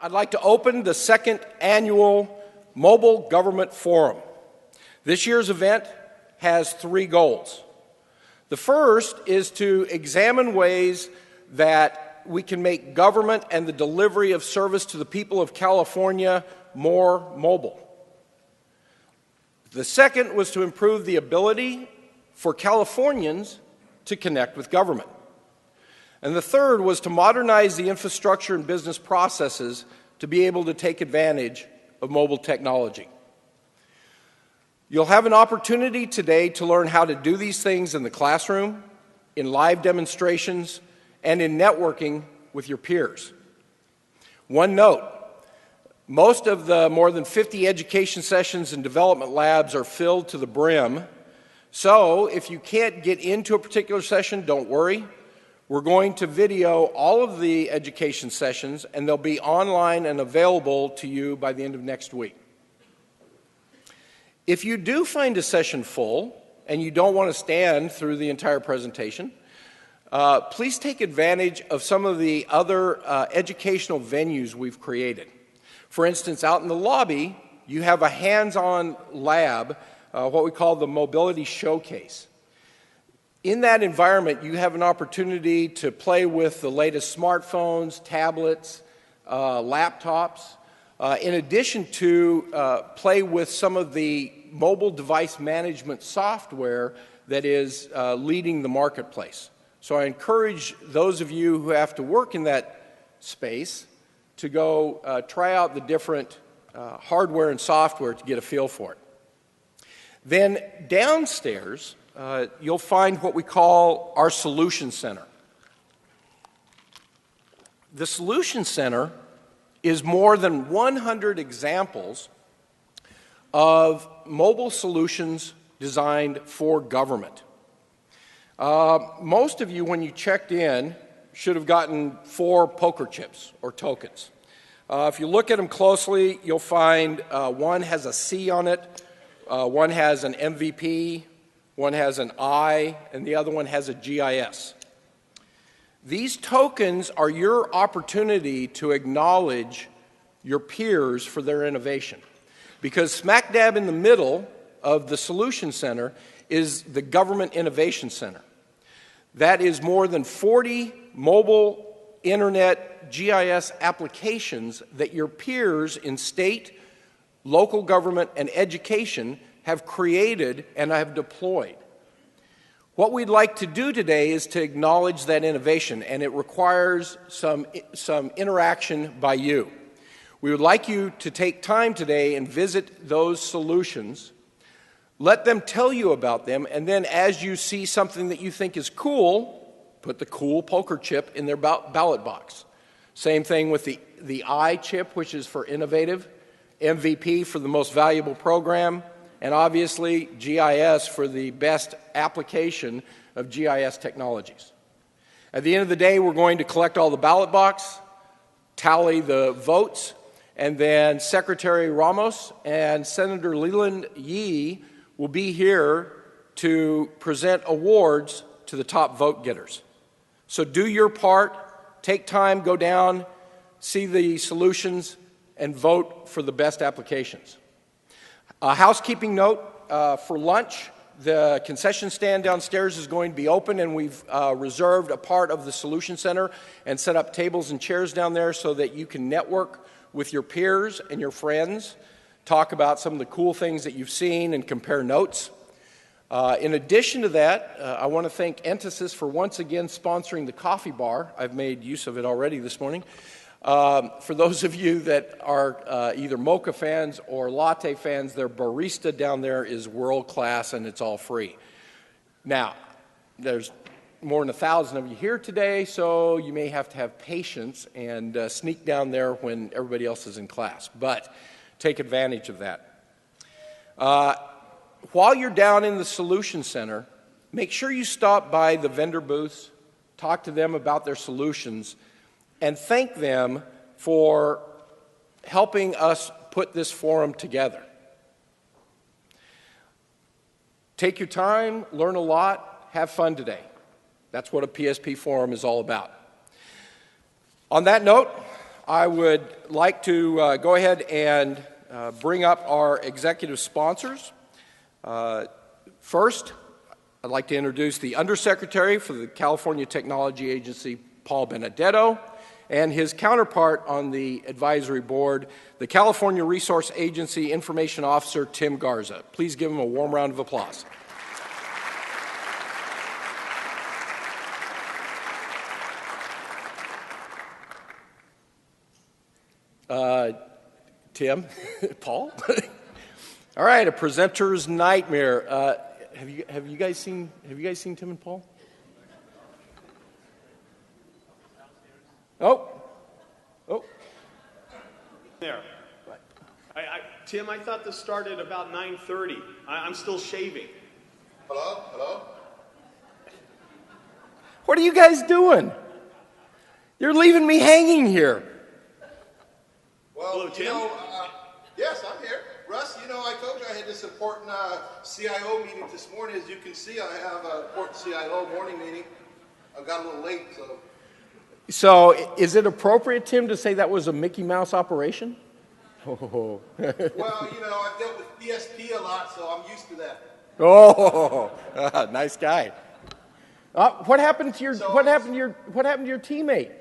I'd like to open the second annual Mobile Government Forum. This year's event has three goals. The first is to examine ways that we can make government and the delivery of service to the people of California more mobile. The second was to improve the ability for Californians to connect with government. And the third was to modernize the infrastructure and business processes to be able to take advantage of mobile technology. You'll have an opportunity today to learn how to do these things in the classroom, in live demonstrations, and in networking with your peers. One note, most of the more than 50 education sessions and development labs are filled to the brim. So if you can't get into a particular session, don't worry. We're going to video all of the education sessions, and they'll be online and available to you by the end of next week. If you do find a session full and you don't want to stand through the entire presentation, please take advantage of some of the other educational venues we've created. For instance, out in the lobby, you have a hands-on lab, what we call the Mobility Showcase. In that environment, you have an opportunity to play with the latest smartphones, tablets, laptops, in addition to play with some of the mobile device management software that is leading the marketplace. So I encourage those of you who have to work in that space to go try out the different hardware and software to get a feel for it. Then downstairs, you'll find what we call our Solution Center. The Solution Center is more than 100 examples of mobile solutions designed for government. Most of you, when you checked in, should have gotten 4 poker chips or tokens. If you look at them closely, you'll find one has a C on it, one has an MVP, one has an I, and the other one has a GIS. These tokens are your opportunity to acknowledge your peers for their innovation. Because smack dab in the middle of the Solution Center is the Government Innovation Center. That is more than 40 mobile internet GIS applications that your peers in state, local government, and education have created and have deployed. What we'd like to do today is to acknowledge that innovation, and it requires some interaction by you. We would like you to take time today and visit those solutions, let them tell you about them, and then as you see something that you think is cool, put the cool poker chip in their ballot box. Same thing with the I chip, which is for innovative, MVP for the most valuable program, and obviously GIS for the best application of GIS technologies. At the end of the day, we're going to collect all the ballot box, tally the votes, and then Secretary Ramos and Senator Leland Yee will be here to present awards to the top vote getters. So do your part, take time, go down, see the solutions, and vote for the best applications. A housekeeping note, for lunch, the concession stand downstairs is going to be open, and we've reserved a part of the Solution Center and set up tables and chairs down there so that you can network with your peers and your friends, talk about some of the cool things that you've seen, and compare notes. In addition to that, I want to thank Entasis for once again sponsoring the coffee bar. I've made use of it already this morning. For those of you that are either mocha fans or latte fans, their barista down there is world class and it's all free. Now, there's more than 1,000 of you here today, so you may have to have patience and sneak down there when everybody else is in class. But take advantage of that. While you're down in the Solution Center, make sure you stop by the vendor booths, talk to them about their solutions, and thank them for helping us put this forum together. Take your time, learn a lot, have fun today. That's what a PSP forum is all about. On that note, I would like to go ahead and bring up our executive sponsors. First, I'd like to introduce the Undersecretary for the California Technology Agency, Paul Benedetto, and his counterpart on the advisory board, the California Resource Agency Information Officer, Tim Garza. Please give him a warm round of applause. Tim, Paul. All right, a presenter's nightmare. Have you guys seen Tim and Paul? Oh. There. Tim, I thought this started about 9:30. I'm still shaving. Hello? What are you guys doing? You're leaving me hanging here. Well, hello, Tim. Yes, I'm here. Russ, I told you I had this important CIO meeting this morning. As you can see, I have an important CIO morning meeting. I got a little late, So, is it appropriate, Tim, to say that was a Mickey Mouse operation? Well, I've dealt with PSP a lot, so I'm used to that. Oh, nice guy. What happened to your teammate?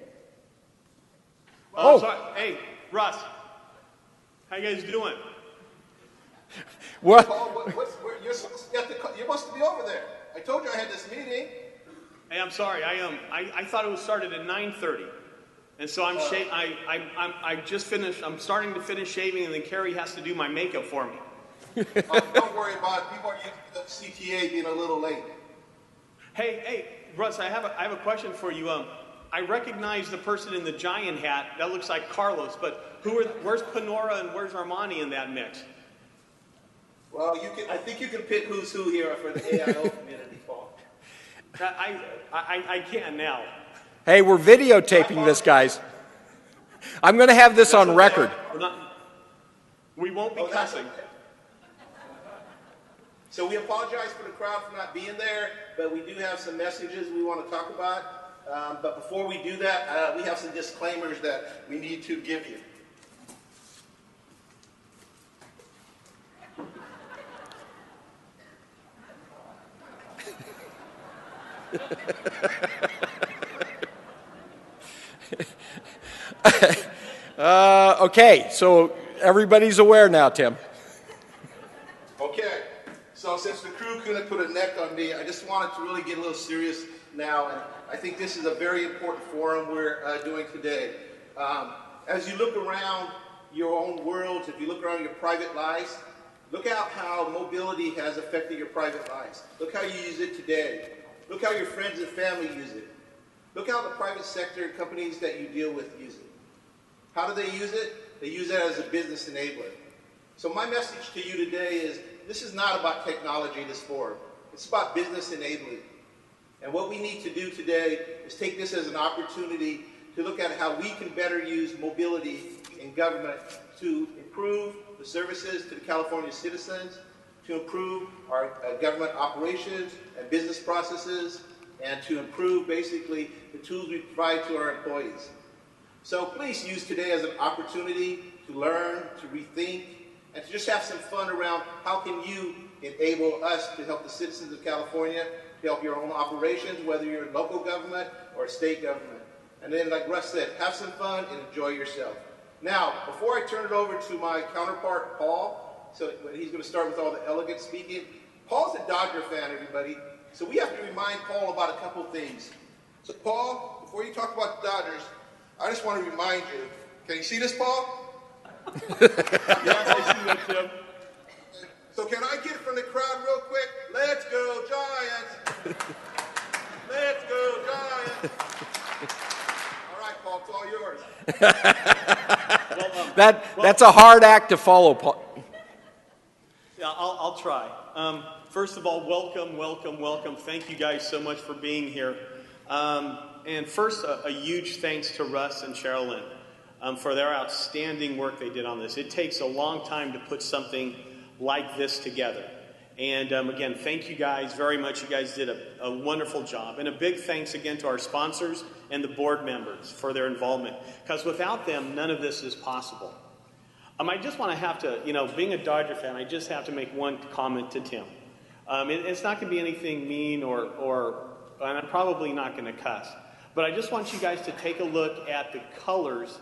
Sorry. Hey, Russ. How you guys doing? What? Paul, you must be over there. I told you I had this meeting. Hey, I'm sorry. I thought it was started at 9:30, and so I just finished. I'm starting to finish shaving, and then Carrie has to do my makeup for me. Don't worry about it. People are used to the CTA being a little late. Hey, Russ. I have a question for you. I recognize the person in the giant hat. That looks like Carlos, but where's Panora and where's Armani in that mix? Well, I think you can pick who's who here for the AIO community, Paul. I can now. Hey, we're videotaping this, guys. I'm going to have this on record. We won't be cussing. So we apologize for the crowd for not being there, but we do have some messages we want to talk about. But before we do that, we have some disclaimers that we need to give you. Okay, so everybody's aware now, Tim. Okay, so since the crew couldn't put a neck on me, I just wanted to really get a little serious now, and I think this is a very important forum we're doing today. As you look around your own worlds, if you look around your private lives, look out how mobility has affected your private lives. Look how you use it today. Look how your friends and family use it. Look how the private sector companies that you deal with use it. How do they use it? They use it as a business enabler. So my message to you today is, this is not about technology, this forum. It's about business enabling. And what we need to do today is take this as an opportunity to look at how we can better use mobility in government to improve the services to the California citizens, to improve our government operations and business processes, and to improve basically the tools we provide to our employees. So please use today as an opportunity to learn, to rethink, and to just have some fun around how can you enable us to help the citizens of California, to help your own operations, whether you're in local government or state government. And then, like Russ said, have some fun and enjoy yourself. Now, before I turn it over to my counterpart, Paul, so he's going to start with all the elegant speaking. Paul's a Dodger fan, everybody. So we have to remind Paul about a couple things. So Paul, before you talk about the Dodgers, I just want to remind you. Can you see this, Paul? Yes, I see that, Tim. So can I get it from the crowd real quick? Let's go, Giants! Let's go, Giants! All right, Paul, it's all yours. That's a hard act to follow, Paul. Yeah, I'll try. First of all, welcome. Thank you guys so much for being here. And first, a huge thanks to Russ and Sherilyn for their outstanding work they did on this. It takes a long time to put something like this together. And again, thank you guys very much. You guys did a wonderful job. And a big thanks again to our sponsors and the board members for their involvement. Because without them, none of this is possible. I just want to have to, being a Dodger fan, I just have to make one comment to Tim. It's not going to be anything mean or and I'm probably not going to cuss. But I just want you guys to take a look at the colors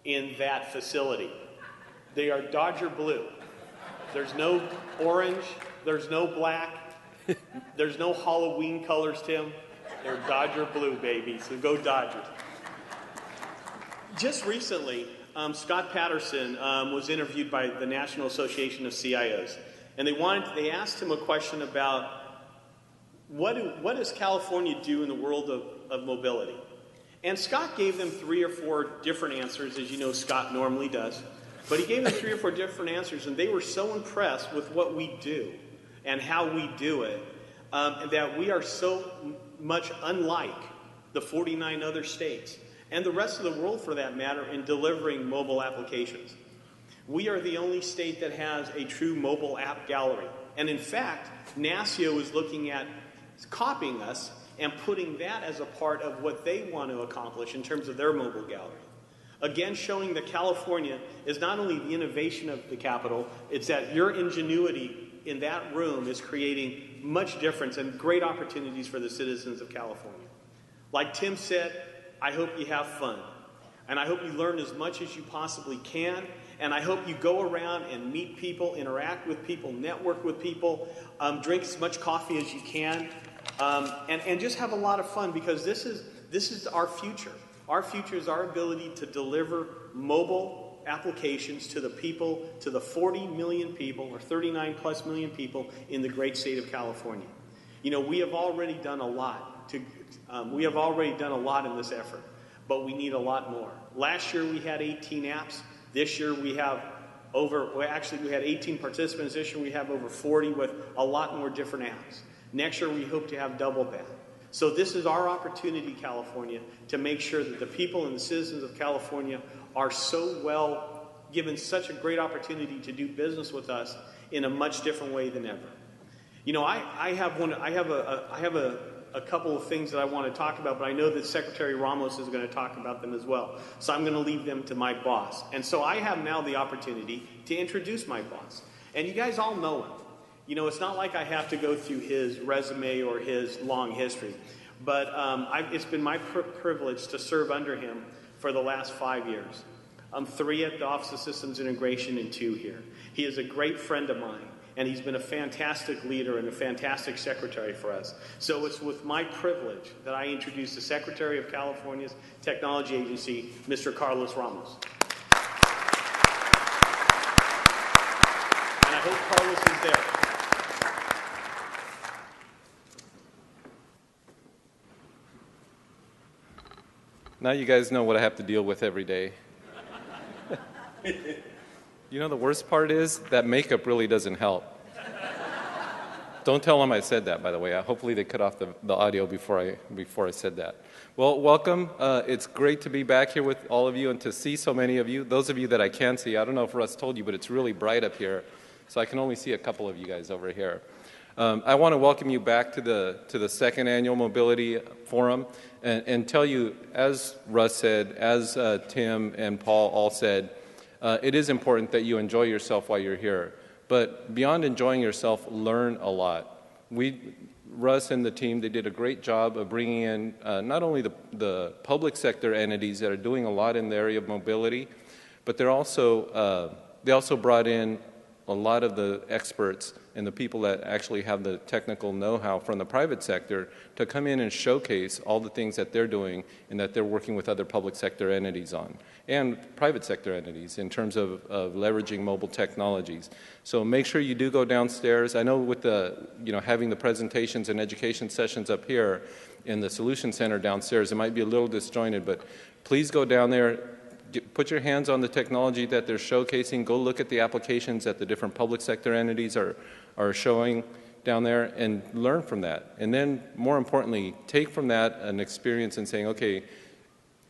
in that facility. They are Dodger blue. There's no orange. There's no black. There's no Halloween colors, Tim. They're Dodger blue, baby. So go Dodgers. Just recently, Scott Patterson was interviewed by the National Association of CIOs. And they asked him a question about what does California do in the world of mobility? And Scott gave them 3 or 4 different answers, as you know Scott normally does. But he gave them 3 or 4 different answers, and they were so impressed with what we do and how we do it, that we are so much unlike the 49 other states, and the rest of the world for that matter, in delivering mobile applications. We are the only state that has a true mobile app gallery. And in fact, NASCIO is looking at copying us and putting that as a part of what they want to accomplish in terms of their mobile gallery. Again, showing that California is not only the innovation of the capital, it's that your ingenuity in that room is creating much difference and great opportunities for the citizens of California. Like Tim said, I hope you have fun. And I hope you learn as much as you possibly can. And I hope you go around and meet people, interact with people, network with people, drink as much coffee as you can, and just have a lot of fun, because this is our future. Our future is our ability to deliver mobile applications to the people, to the 40 million people or 39 plus million people in the great state of California. We have already done a lot in this effort, but we need a lot more. Last year we had 18 apps. This year we had 18 participants. This year we have over 40 with a lot more different apps. Next year we hope to have double that. So this is our opportunity, California, to make sure that the people and the citizens of California are so well given such a great opportunity to do business with us in a much different way than ever. I have a couple of things that I want to talk about, but I know that Secretary Ramos is going to talk about them as well. So I'm going to leave them to my boss. And so I have now the opportunity to introduce my boss. And you guys all know him. It's not like I have to go through his resume or his long history, but it's been my privilege to serve under him for the last 5 years. 3 at the Office of Systems Integration and 2 here. He is a great friend of mine, and he's been a fantastic leader and a fantastic secretary for us. So it's with my privilege that I introduce the Secretary of California's Technology Agency, Mr. Carlos Ramos. And I hope Carlos is there. Now you guys know what I have to deal with every day. The worst part is that makeup really doesn't help. Don't tell them I said that, by the way. Hopefully they cut off the audio before I said that. Well, welcome. It's great to be back here with all of you and to see so many of you. Those of you that I can see, I don't know if Russ told you, but it's really bright up here, so I can only see a couple of you guys over here. I want to welcome you back to the second annual Mobility Forum and tell you, as Russ said, as Tim and Paul all said, it is important that you enjoy yourself while you're here. But beyond enjoying yourself, learn a lot. Russ and the team, they did a great job of bringing in not only the public sector entities that are doing a lot in the area of mobility, but they also brought in a lot of the experts and the people that actually have the technical know-how from the private sector to come in and showcase all the things that they're doing and that they're working with other public sector entities on, and private sector entities in terms of leveraging mobile technologies. So make sure you do go downstairs. I know with having the presentations and education sessions up here in the Solution Center downstairs, it might be a little disjointed, but please go down there. Put your hands on the technology that they're showcasing. Go look at the applications that the different public sector entities are showing down there and learn from that. And then, more importantly, take from that an experience and saying, okay,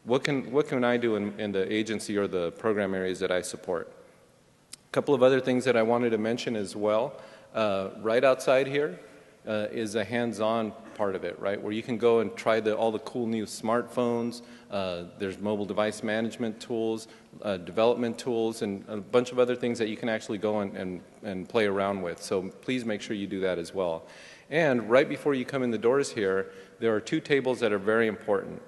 what can I do in the agency or the program areas that I support? A couple of other things that I wanted to mention as well. Right outside here is a hands-on part of it, right, where you can go and try all the cool new smartphones. There's mobile device management tools, development tools, and a bunch of other things that you can actually go and play around with. So please make sure you do that as well. And right before you come in the doors here, there are 2 tables that are very important.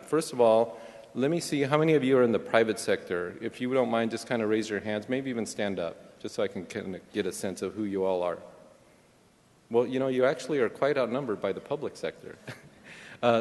First of all, let me see how many of you are in the private sector. If you don't mind, just kind of raise your hands, maybe even stand up, just so I can kind of get a sense of who you all are. Well, you know, you actually are quite outnumbered by the public sector.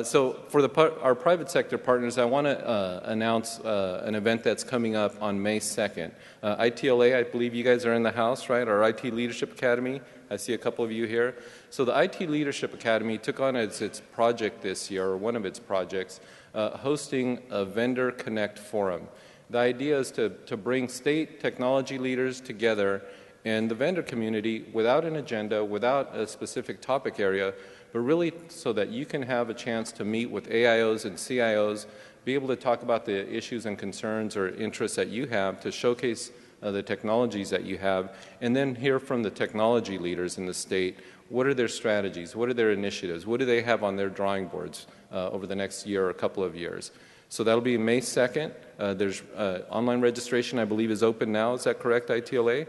So for our private sector partners, I want to announce an event that's coming up on May 2nd. ITLA, I believe you guys are in the house, right? Our IT Leadership Academy. I see a couple of you here. So the IT Leadership Academy took on as its project this year, or one of its projects, hosting a Vendor Connect Forum. The idea is to bring state technology leaders together and the vendor community without an agenda, without a specific topic area, but really so that you can have a chance to meet with AIOs and CIOs, be able to talk about the issues and concerns or interests that you have, to showcase the technologies that you have, and then hear from the technology leaders in the state. What are their strategies? What are their initiatives? What do they have on their drawing boards over the next year or a couple of years? So that'll be May 2nd. There's online registration, I believe, is open now. Is that correct, ITLA?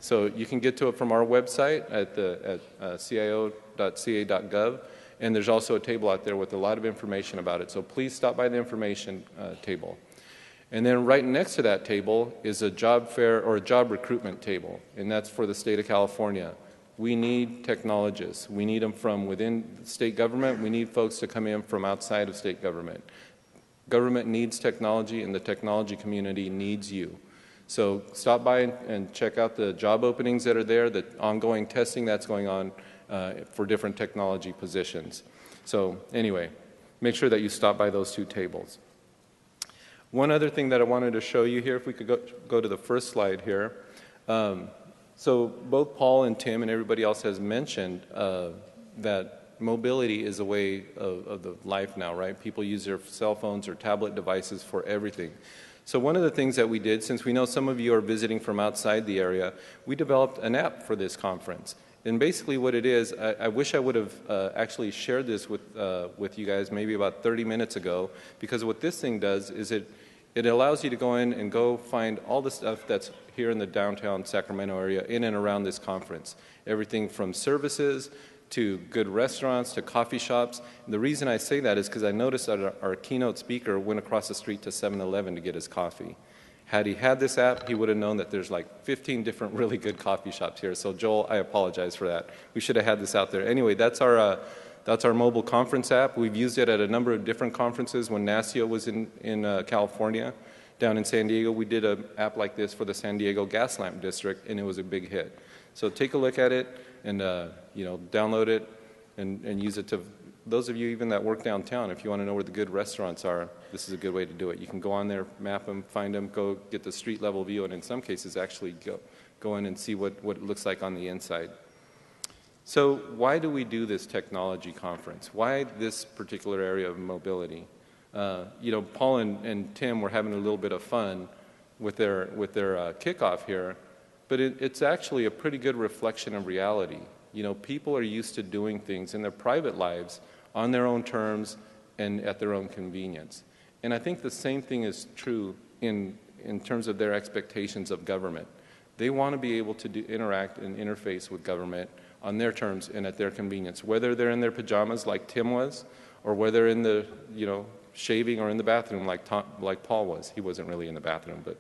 So you can get to it from our website at cio.ca.gov, and there's also a table out there with a lot of information about it. So please stop by the information table. And then right next to that table is a job fair or a job recruitment table, and that's for the state of California. We need technologists. We need them from within state government. We need folks to come in from outside of state government. Government needs technology, and the technology community needs you. So stop by and check out the job openings that are there, the ongoing testing that's going on for different technology positions. So anyway, make sure that you stop by those 2 tables. One other thing that I wanted to show you here, if we could go to the first slide here. So both Paul and Tim and everybody else has mentioned that mobility is a way of the life now, right? People use their cell phones or tablet devices for everything. So one of the things that we did, since we know some of you are visiting from outside the area, we developed an app for this conference. And basically what it is, I wish I would have actually shared this with you guys maybe about 30 minutes ago, because what this thing does is it allows you to go in and go find all the stuff that's here in the downtown Sacramento area in and around this conference. Everything from services to good restaurants, to coffee shops. And the reason I say that is because I noticed that our keynote speaker went across the street to 7-Eleven to get his coffee. Had he had this app, he would have known that there's like 15 different really good coffee shops here. So Joel, I apologize for that. We should have had this out there. Anyway, that's our mobile conference app. We've used it at a number of different conferences. When NASIO was in California, down in San Diego, we did an app like this for the San Diego Gas Lamp District, and it was a big hit. So take a look at it and download it and use it to, those of you even that work downtown, if you want to know where the good restaurants are, this is a good way to do it. You can go on there, map them, find them, go get the street level view, and in some cases actually go in and see what it looks like on the inside. So why do we do this technology conference? Why this particular area of mobility? Paul and Tim were having a little bit of fun with their kickoff here, but it's actually a pretty good reflection of reality. People are used to doing things in their private lives on their own terms and at their own convenience. And I think the same thing is true in terms of their expectations of government. They want to be able to interact and interface with government on their terms and at their convenience, whether they're in their pajamas like Tim was, or whether in the, shaving or in the bathroom like Paul was. He wasn't really in the bathroom, but.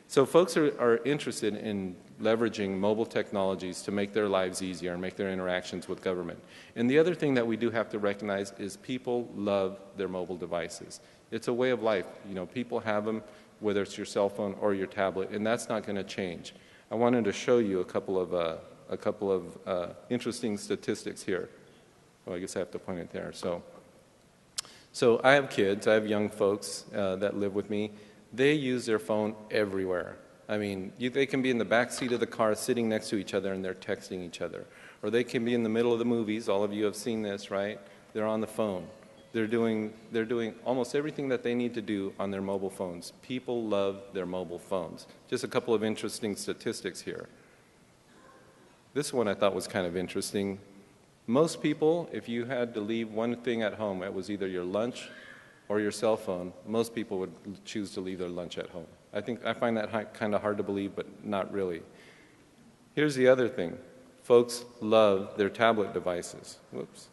So folks are interested in leveraging mobile technologies to make their lives easier and make their interactions with government. And the other thing that we do have to recognize is people love their mobile devices. It's a way of life. People have them, whether it's your cell phone or your tablet, and that's not going to change. I wanted to show you a couple of interesting statistics here. Well, I guess I have to point it there. So I have kids. I have young folks that live with me. They use their phone everywhere. I mean, they can be in the back seat of the car sitting next to each other and they're texting each other. Or they can be in the middle of the movies. All of you have seen this, right? They're on the phone. They're doing almost everything that they need to do on their mobile phones. People love their mobile phones. Just a couple of interesting statistics here. This one I thought was kind of interesting. Most people, if you had to leave one thing at home, it was either your lunch or your cell phone. Most people would choose to leave their lunch at home. I find that kind of hard to believe, but not really. Here's the other thing. Folks love their tablet devices. Whoops.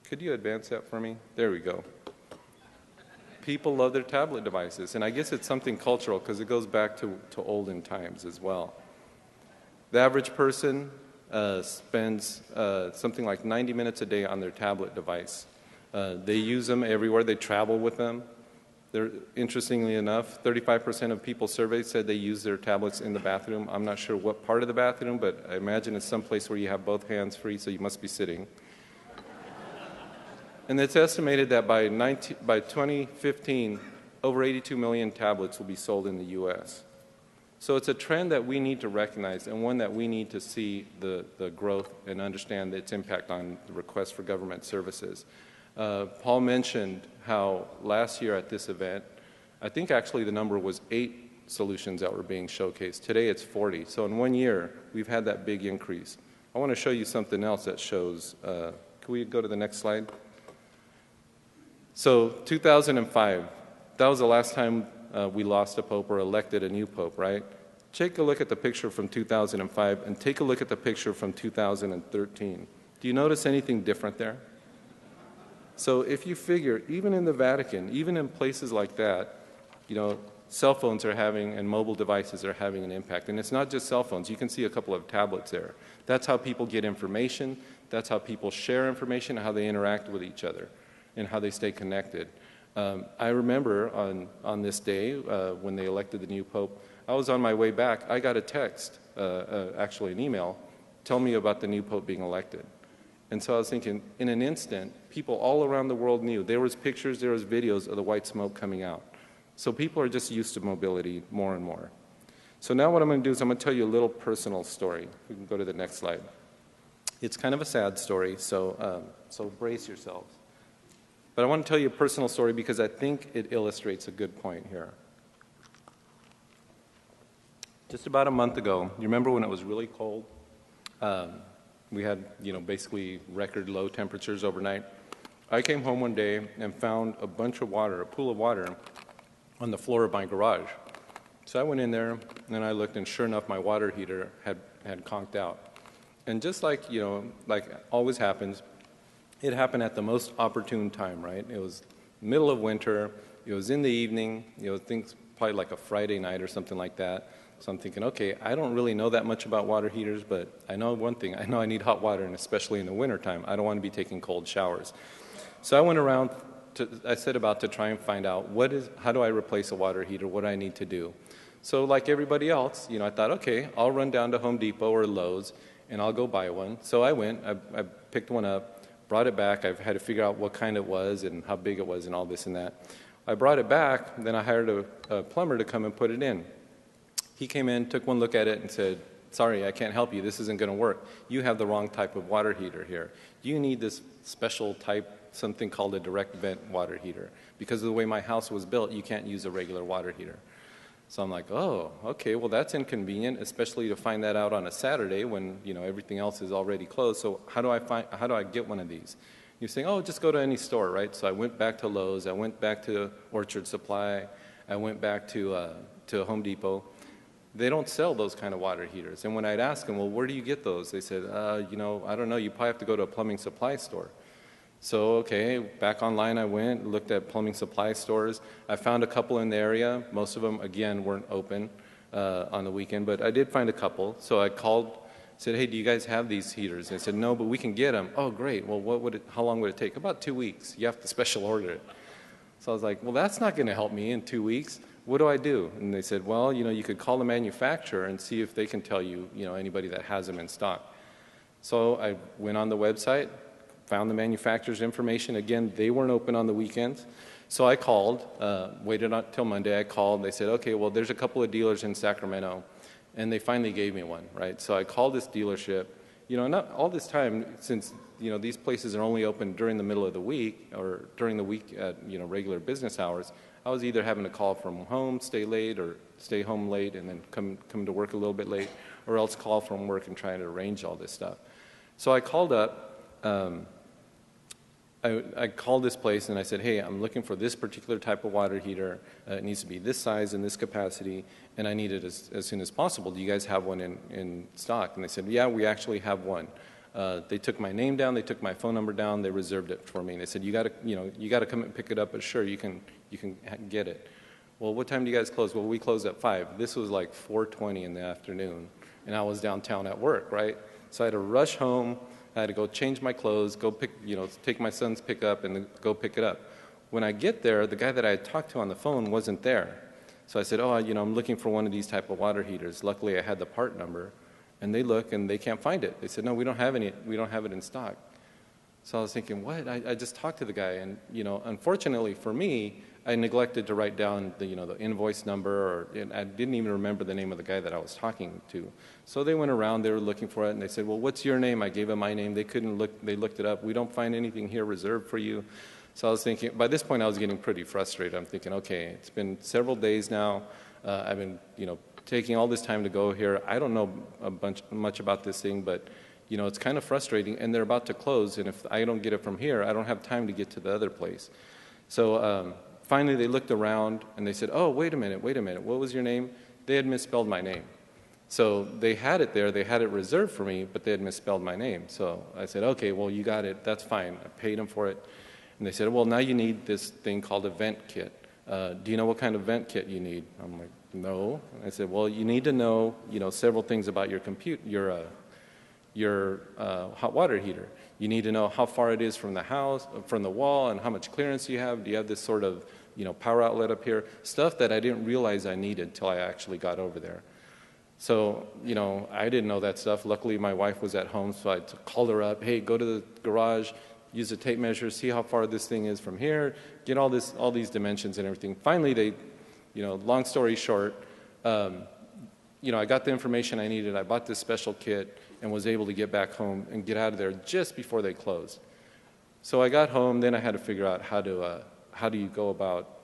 Could you advance that for me? There we go. People love their tablet devices, and I guess it's something cultural because it goes back to olden times as well. The average person spends something like 90 minutes a day on their tablet device. They use them everywhere. They travel with them. Interestingly enough, 35% of people surveyed said they use their tablets in the bathroom. I'm not sure what part of the bathroom, but I imagine it's someplace where you have both hands free, so you must be sitting. And it's estimated that by 2015, over 82 million tablets will be sold in the U.S. So it's a trend that we need to recognize and one that we need to see the growth and understand its impact on the request for government services. Paul mentioned how last year at this event, I think actually the number was 8 solutions that were being showcased. Today it's 40. So in 1 year, we've had that big increase. I want to show you something else that shows, can we go to the next slide? So 2005, that was the last time we lost a pope or elected a new pope, right? Take a look at the picture from 2005 and take a look at the picture from 2013. Do you notice anything different there? So if you figure, even in the Vatican, even in places like that, you know, cell phones are having, and mobile devices are having an impact. And it's not just cell phones. You can see a couple of tablets there. That's how people get information. That's how people share information, how they interact with each other, and how they stay connected. I remember on this day, when they elected the new pope, I was on my way back. I got a text, actually an email, telling me about the new pope being elected. And so I was thinking, in an instant, people all around the world knew. There was pictures, there was videos of the white smoke coming out. So people are just used to mobility more and more. So now what I'm going to do is I'm going to tell you a little personal story. We can go to the next slide. It's kind of a sad story, so brace yourselves. But I want to tell you a personal story because I think it illustrates a good point here. Just about a month ago, you remember when it was really cold? We had, basically record low temperatures overnight. I came home one day and found a bunch of water, a pool of water, on the floor of my garage. So I went in there and I looked, and sure enough, my water heater had conked out. And just like, like always happens, it happened at the most opportune time, right? It was middle of winter. It was in the evening. Things probably like a Friday night or something like that. So I'm thinking, okay, I don't really know that much about water heaters, but I know one thing. I know I need hot water, and especially in the wintertime. I don't want to be taking cold showers. So I went around, I set about to try and find out how do I replace a water heater, what do I need to do. So like everybody else, I thought, okay, I'll run down to Home Depot or Lowe's, and I'll go buy one. So I went, I picked one up, brought it back. I've had to figure out what kind it was and how big it was and all this and that. I brought it back, then I hired a plumber to come and put it in. He came in, took one look at it, and said, sorry, I can't help you. This isn't going to work. You have the wrong type of water heater here. You need this special type, something called a direct vent water heater. Because of the way my house was built, you can't use a regular water heater. So I'm like, oh, okay, well, that's inconvenient, especially to find that out on a Saturday when, everything else is already closed. So how do I get one of these? You're saying, oh, just go to any store, right? So I went back to Lowe's. I went back to Orchard Supply. I went back to Home Depot. They don't sell those kind of water heaters. And when I'd ask them, well, where do you get those? They said, I don't know. You probably have to go to a plumbing supply store. So, okay, back online I went, looked at plumbing supply stores. I found a couple in the area. Most of them, again, weren't open on the weekend, but I did find a couple. So I called, said, hey, do you guys have these heaters? And they said, no, but we can get them. Oh, great. Well, how long would it take? About 2 weeks. You have to special order it. So I was like, well, that's not going to help me in 2 weeks. What do I do? And they said, well, you could call the manufacturer and see if they can tell you, anybody that has them in stock. So I went on the website, found the manufacturer's information. Again, they weren't open on the weekends. So I called, waited until Monday. I called. They said, okay, well, there's a couple of dealers in Sacramento. And they finally gave me one, right? So I called this dealership. Not all this time, since, these places are only open during the middle of the week or during the week at, regular business hours, I was either having to call from home, stay late, or stay home late and then come to work a little bit late, or else call from work and try to arrange all this stuff. So I called up. I called this place and I said, hey, I'm looking for this particular type of water heater. It needs to be this size and this capacity, and I need it as soon as possible. Do you guys have one in stock? And they said, yeah, we actually have one. They took my name down, they took my phone number down, they reserved it for me. And they said, you got to come and pick it up, but sure, you can get it. Well, what time do you guys close? Well, we close at 5. This was like 4:20 in the afternoon, and I was downtown at work, right? So I had to rush home. I had to go change my clothes, go take my son's pickup and go pick it up. When I get there, the guy that I had talked to on the phone wasn't there. So I said, I'm looking for one of these type of water heaters. Luckily, I had the part number, and they look and they can't find it. They said, no, we don't have it in stock. So I was thinking, what? I just talked to the guy, and unfortunately for me, I neglected to write down the invoice number, and I didn't even remember the name of the guy that I was talking to. So they went around, they were looking for it, and they said, well, what's your name? I gave them my name. They couldn't look, they looked it up. We don't find anything here reserved for you. So I was thinking, by this point I was getting pretty frustrated. I'm thinking, okay, it's been several days now. I've been, taking all this time to go here. I don't know much about this thing, but it's kind of frustrating, and they're about to close, and if I don't get it from here, I don't have time to get to the other place. So finally they looked around and they said, oh, wait a minute, what was your name? They had misspelled my name. So they had it there, they had it reserved for me, but they had misspelled my name. So I said, okay, well, you got it, that's fine. I paid them for it. And they said, well, now you need this thing called a vent kit. Do you know what kind of vent kit you need? I'm like, no. And I said, well, you need to know, several things about your hot water heater. You need to know how far it is from the house, from the wall, and how much clearance you have. Do you have this sort of, power outlet up here? Stuff that I didn't realize I needed till I actually got over there. So, I didn't know that stuff. Luckily, my wife was at home, so I called her up. Hey, go to the garage, use a tape measure, see how far this thing is from here, get all these dimensions and everything. Finally, they, long story short, I got the information I needed. I bought this special kit and was able to get back home and get out of there just before they closed. So I got home. Then I had to figure out how do you go about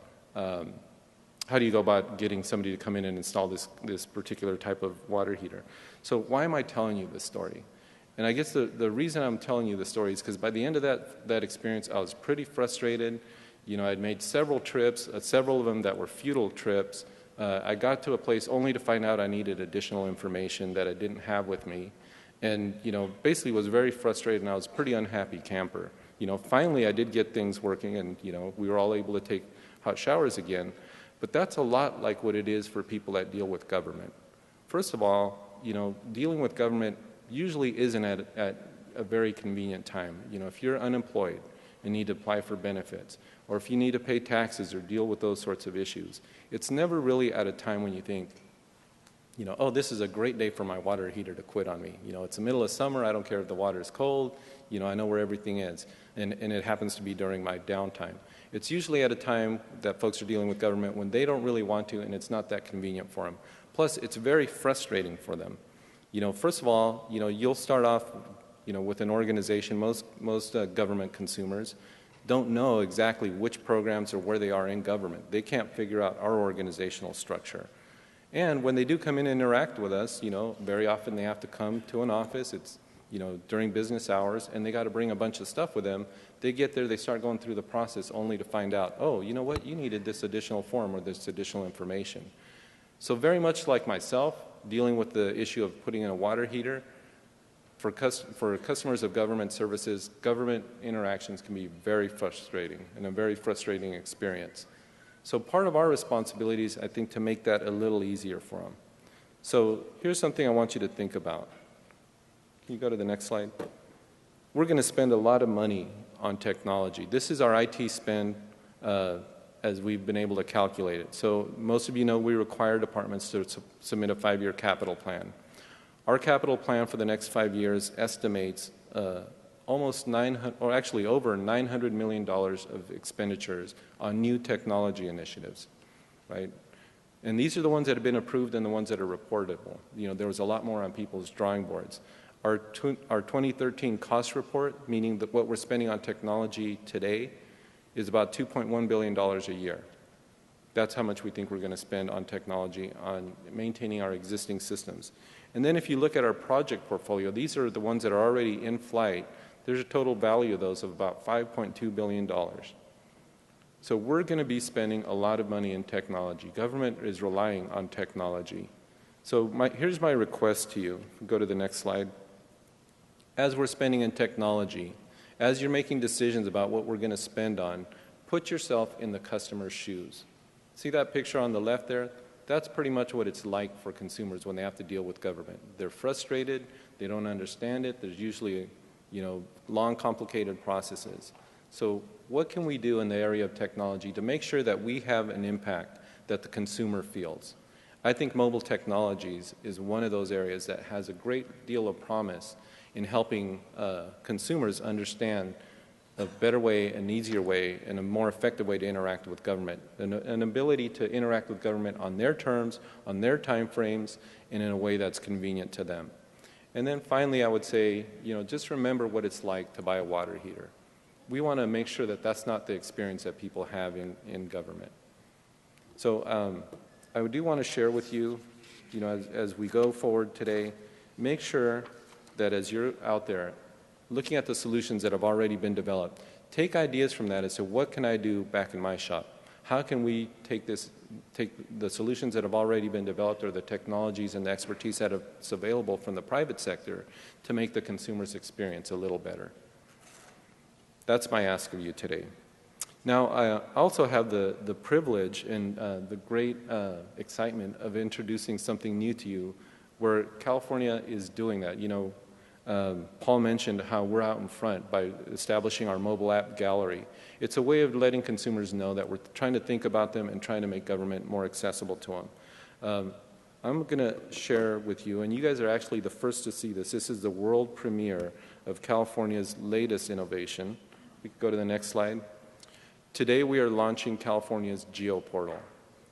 getting somebody to come in and install this particular type of water heater. So why am I telling you this story? And I guess the reason I'm telling you the story is because by the end of that experience, I was pretty frustrated. I'd made several trips, several of them that were futile trips. I got to a place only to find out I needed additional information that I didn't have with me. And, basically was very frustrated, and I was a pretty unhappy camper. Finally I did get things working, and, we were all able to take hot showers again. But that's a lot like what it is for people that deal with government. First of all, dealing with government usually isn't at a very convenient time. If you're unemployed and need to apply for benefits, or if you need to pay taxes or deal with those sorts of issues, it's never really at a time when you think, oh, this is a great day for my water heater to quit on me. It's the middle of summer, I don't care if the water is cold, I know where everything is. And it happens to be during my downtime. It's usually at a time that folks are dealing with government when they don't really want to and it's not that convenient for them. Plus, it's very frustrating for them. First of all, you'll start off, with an organization. Most government consumers don't know exactly which programs or where they are in government. They can't figure out our organizational structure. And when they do come in and interact with us, very often they have to come to an office. It's, during business hours, and they got to bring a bunch of stuff with them. They get there, they start going through the process only to find out, oh, you know what, you needed this additional form or this additional information. So very much like myself, dealing with the issue of putting in a water heater, for customers of government services, government interactions can be very frustrating and a very frustrating experience. So part of our responsibility is, I think, to make that a little easier for them. So here's something I want you to think about. Can you go to the next slide? We're going to spend a lot of money on technology. This is our IT spend as we've been able to calculate it. So most of you know we require departments to submit a 5-year capital plan. Our capital plan for the next 5 years estimates over $900 million of expenditures on new technology initiatives, right? And these are the ones that have been approved and the ones that are reportable. There was a lot more on people's drawing boards. Our 2013 cost report, meaning that what we're spending on technology today, is about $2.1 billion a year. That's how much we think we're going to spend on technology, on maintaining our existing systems. And then if you look at our project portfolio, these are the ones that are already in flight. There's a total value of those of about $5.2 billion. So we're going to be spending a lot of money in technology. Government is relying on technology. So here's my request to you. Go to the next slide. As we're spending in technology, as you're making decisions about what we're going to spend on, put yourself in the customer's shoes. See that picture on the left there? That's pretty much what it's like for consumers when they have to deal with government. They're frustrated, they don't understand it, there's usually, long, complicated processes. So what can we do in the area of technology to make sure that we have an impact that the consumer feels? I think mobile technologies is one of those areas that has a great deal of promise in helping consumers understand a better way, an easier way, and a more effective way to interact with government. An ability to interact with government on their terms, on their time frames, and in a way that's convenient to them. And then finally, I would say, just remember what it's like to buy a water heater. We want to make sure that that's not the experience that people have in government. So I do want to share with you, as we go forward today, make sure that as you're out there looking at the solutions that have already been developed, take ideas from that as to what can I do back in my shop? How can we take the solutions that have already been developed or the technologies and the expertise that is available from the private sector to make the consumer's experience a little better? That's my ask of you today. Now, I also have the privilege and the great excitement of introducing something new to you where California is doing that. Paul mentioned how we're out in front by establishing our mobile app gallery. It's a way of letting consumers know that we're trying to think about them and trying to make government more accessible to them. I'm going to share with you, and you guys are actually the first to see this. This is the world premiere of California's latest innovation. We can go to the next slide. Today we are launching California's Geo Portal.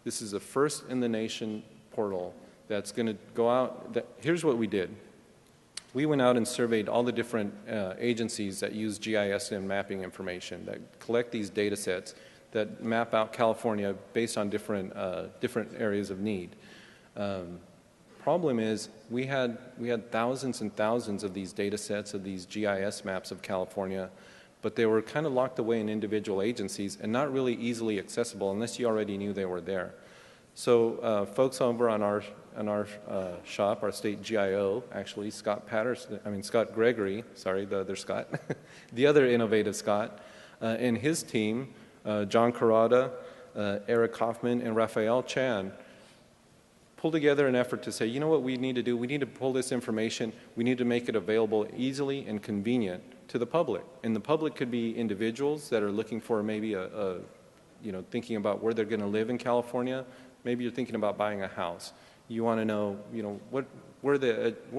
This is the first in the nation portal that's going to go out. Here's what we did. We went out and surveyed all the different agencies that use GIS and mapping information, that collect these data sets, that map out California based on different areas of need. Problem is, we had thousands and thousands of these data sets, of these GIS maps of California, but they were kind of locked away in individual agencies and not really easily accessible unless you already knew they were there. So folks over on our shop, our state GIO, actually, Scott Gregory, sorry, the other Scott, the other innovative Scott, and his team, John Carrada, Eric Kaufman, and Raphael Chan, pulled together an effort to say, you know what we need to do? We need to pull this information. We need to make it available easily and convenient to the public. And the public could be individuals that are looking for maybe thinking about where they're going to live in California. Maybe you're thinking about buying a house. You want to know, where are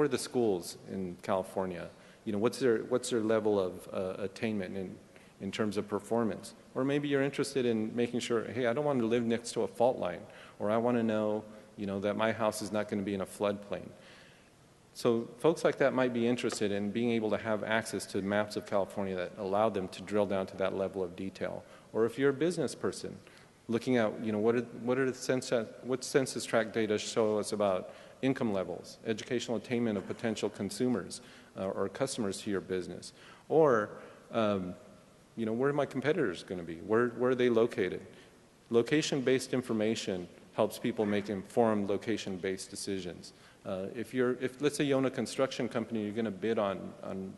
the schools in California? What's their level of attainment in terms of performance? Or maybe you're interested in making sure, hey, I don't want to live next to a fault line, or I want to know, that my house is not going to be in a floodplain. So folks like that might be interested in being able to have access to maps of California that allow them to drill down to that level of detail. Or if you're a business person, looking at, what census tract data show us about income levels, educational attainment of potential consumers or customers to your business. Or, where are my competitors going to be? Where are they located? Location-based information helps people make informed location-based decisions. If let's say you own a construction company, you're going to bid on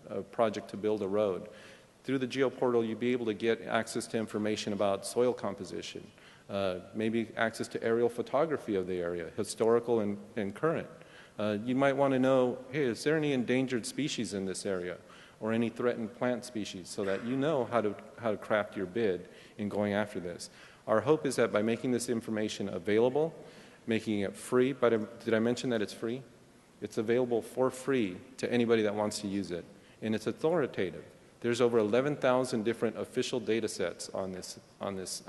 a project to build a road. Through the GeoPortal, you'll be able to get access to information about soil composition, maybe access to aerial photography of the area, historical and current. You might want to know, hey, is there any endangered species in this area, or any threatened plant species, so that you know how to craft your bid in going after this. Our hope is that by making this information available, making it free, but did I mention that it's free? It's available for free to anybody that wants to use it, and it's authoritative. There's over 11,000 different official data sets on this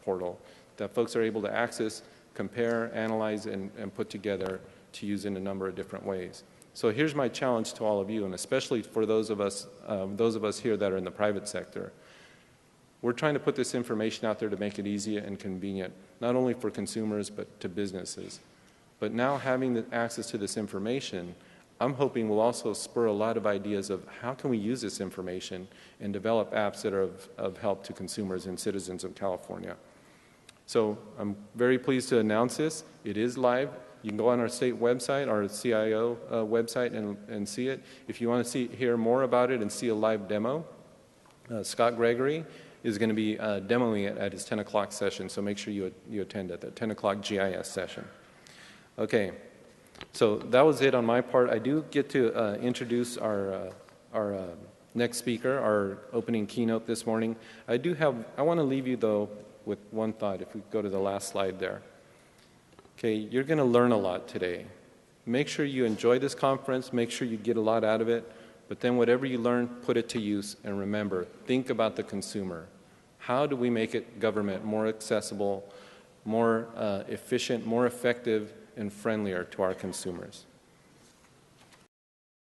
portal that folks are able to access, compare, analyze, and put together to use in a number of different ways. So here's my challenge to all of you, and especially for those of us here that are in the private sector. We're trying to put this information out there to make it easy and convenient, not only for consumers but to businesses. But now having the access to this information, I'm hoping will also spur a lot of ideas of how can we use this information and develop apps that are of help to consumers and citizens of California. So I'm very pleased to announce this. It is live. You can go on our state website, our CIO website, and see it. If you want to hear more about it and see a live demo, Scott Gregory is going to be demoing it at his 10 o'clock session, so make sure you attend at the 10 o'clock GIS session. Okay, so that was it on my part. I do get to introduce our next speaker, our opening keynote this morning. I want to leave you, though, with one thought, if we go to the last slide there. Okay, you're going to learn a lot today. Make sure you enjoy this conference, make sure you get a lot out of it, but then whatever you learn, put it to use, and remember, think about the consumer. How do we make government more accessible, more efficient, more effective, and friendlier to our consumers?